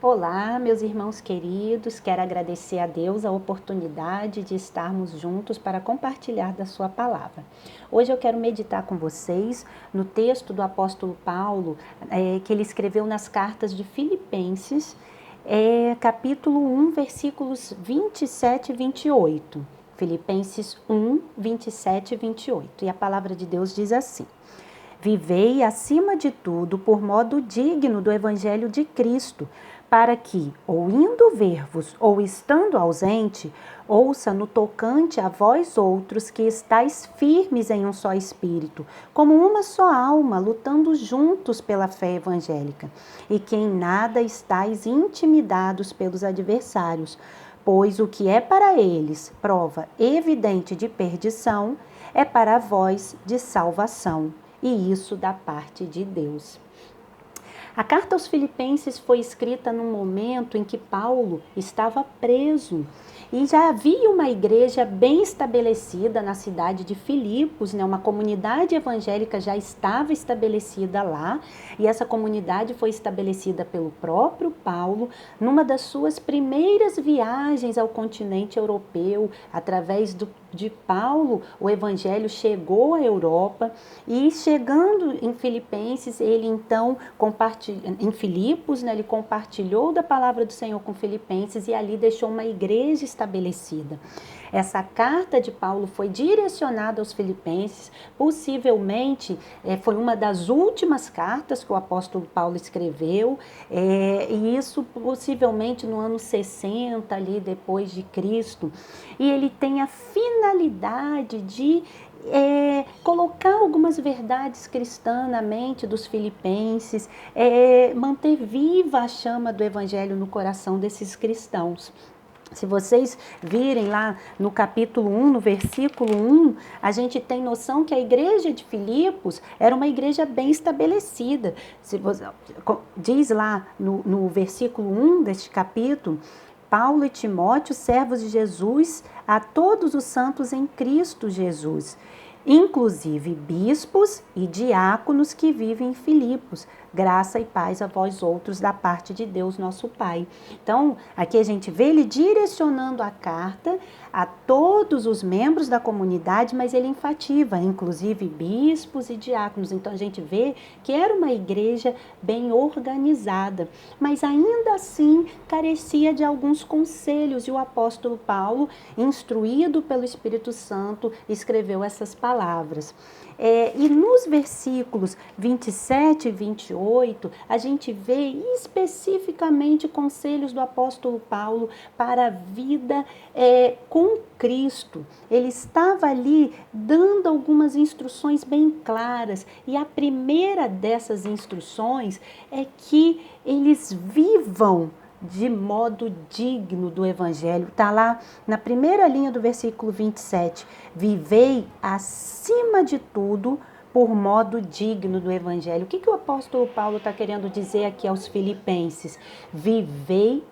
Olá, meus irmãos queridos, quero agradecer a Deus a oportunidade de estarmos juntos para compartilhar da sua palavra. Hoje eu quero meditar com vocês no texto do apóstolo Paulo, que ele escreveu nas cartas de Filipenses, capítulo 1, versículos 27 e 28. Filipenses 1, 27 e 28. E a palavra de Deus diz assim: Vivei acima de tudo por modo digno do evangelho de Cristo, para que, ou indo ver-vos, ou estando ausente, ouça no tocante a vós outros que estáis firmes em um só espírito, como uma só alma, lutando juntos pela fé evangélica, e que em nada estáis intimidados pelos adversários, pois o que é para eles prova evidente de perdição, é para vós de salvação, e isso da parte de Deus. A carta aos Filipenses foi escrita num momento em que Paulo estava preso e já havia uma igreja bem estabelecida na cidade de Filipos, né? Uma comunidade evangélica já estava estabelecida lá, e essa comunidade foi estabelecida pelo próprio Paulo numa das suas primeiras viagens ao continente europeu. Através de Paulo, o evangelho chegou à Europa, e chegando em Filipenses, ele então em Filipos, né, ele compartilhou da palavra do Senhor com Filipenses e ali deixou uma igreja estabelecida. Essa carta de Paulo foi direcionada aos Filipenses, possivelmente foi uma das últimas cartas que o apóstolo Paulo escreveu, e isso possivelmente no ano 60, ali depois de Cristo. E ele tem a finalidade de colocar algumas verdades cristãs na mente dos filipenses, manter viva a chama do evangelho no coração desses cristãos. Se vocês virem lá no capítulo 1, no versículo 1, a gente tem noção que a igreja de Filipos era uma igreja bem estabelecida. Diz lá no versículo 1 deste capítulo: Paulo e Timóteo, servos de Jesus, a todos os santos em Cristo Jesus, inclusive bispos e diáconos que vivem em Filipos. Graça e paz a vós outros da parte de Deus, nosso Pai. Então, aqui a gente vê ele direcionando a carta a todos os membros da comunidade, mas ele enfatiza, inclusive bispos e diáconos. Então, a gente vê que era uma igreja bem organizada, mas ainda assim carecia de alguns conselhos, e o apóstolo Paulo, instruído pelo Espírito Santo, escreveu essas palavras. E nos versículos 27 e 28, a gente vê especificamente conselhos do apóstolo Paulo para a vida com Cristo. Ele estava ali dando algumas instruções bem claras, e a primeira dessas instruções é que eles vivam de modo digno do evangelho. Está lá na primeira linha do versículo 27. Vivei acima de tudo por modo digno do evangelho. O que o apóstolo Paulo está querendo dizer aqui aos filipenses? Vivei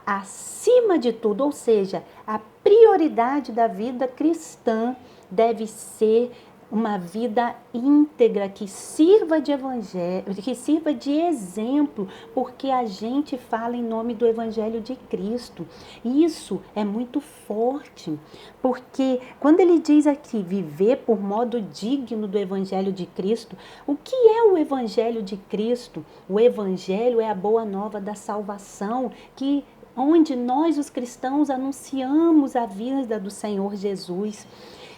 acima de tudo, ou seja, a prioridade da vida cristã deve ser uma vida íntegra, que sirva de evangelho, que sirva de exemplo, porque a gente fala em nome do evangelho de Cristo. Isso é muito forte, porque quando ele diz aqui viver por modo digno do evangelho de Cristo, o que é o evangelho de Cristo? O evangelho é a boa nova da salvação, onde nós, os cristãos, anunciamos a vida do Senhor Jesus.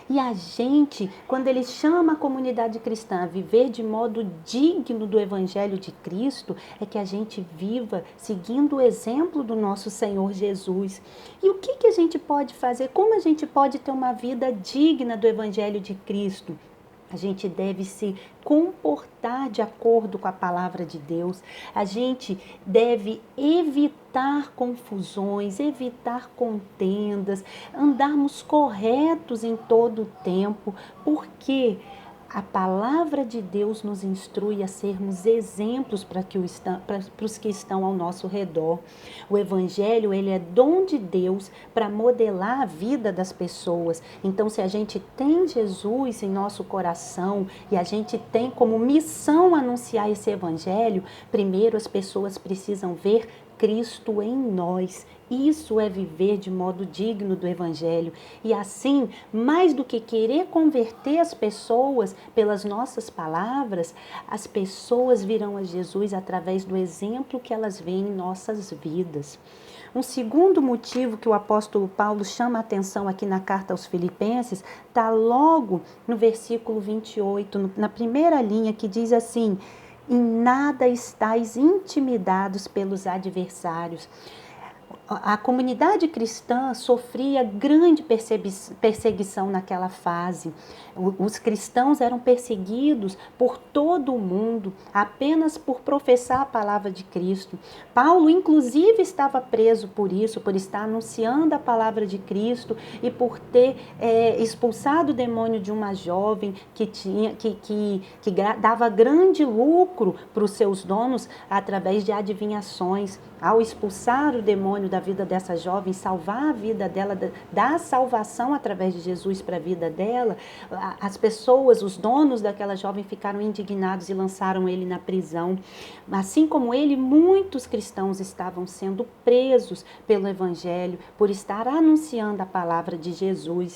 E a gente, quando ele chama a comunidade cristã a viver de modo digno do evangelho de Cristo, é que a gente viva seguindo o exemplo do nosso Senhor Jesus. E o que a gente pode fazer? Como a gente pode ter uma vida digna do evangelho de Cristo? A gente deve se comportar de acordo com a palavra de Deus. A gente deve evitar confusões, evitar contendas, andarmos corretos em todo o tempo, porque a palavra de Deus nos instrui a sermos exemplos para os que estão ao nosso redor. O evangelho, ele é dom de Deus para modelar a vida das pessoas. Então, se a gente tem Jesus em nosso coração e a gente tem como missão anunciar esse evangelho, primeiro as pessoas precisam ver Cristo em nós. Isso é viver de modo digno do Evangelho. E assim, mais do que querer converter as pessoas pelas nossas palavras, as pessoas virão a Jesus através do exemplo que elas veem em nossas vidas. Um segundo motivo que o apóstolo Paulo chama a atenção aqui na carta aos Filipenses está logo no versículo 28, na primeira linha, que diz assim: em nada estáis intimidados pelos adversários. A comunidade cristã sofria grande perseguição naquela fase. Os cristãos eram perseguidos por todo o mundo, apenas por professar a palavra de Cristo. Paulo, inclusive, estava preso por isso, por estar anunciando a palavra de Cristo e por ter expulsado o demônio de uma jovem que dava grande lucro para os seus donos através de adivinhações. Ao expulsar o demônio da vida dessa jovem, salvar a vida dela, dar salvação através de Jesus para a vida dela, as pessoas, os donos daquela jovem ficaram indignados e lançaram ele na prisão. Assim como ele, muitos cristãos estavam sendo presos pelo Evangelho por estar anunciando a palavra de Jesus.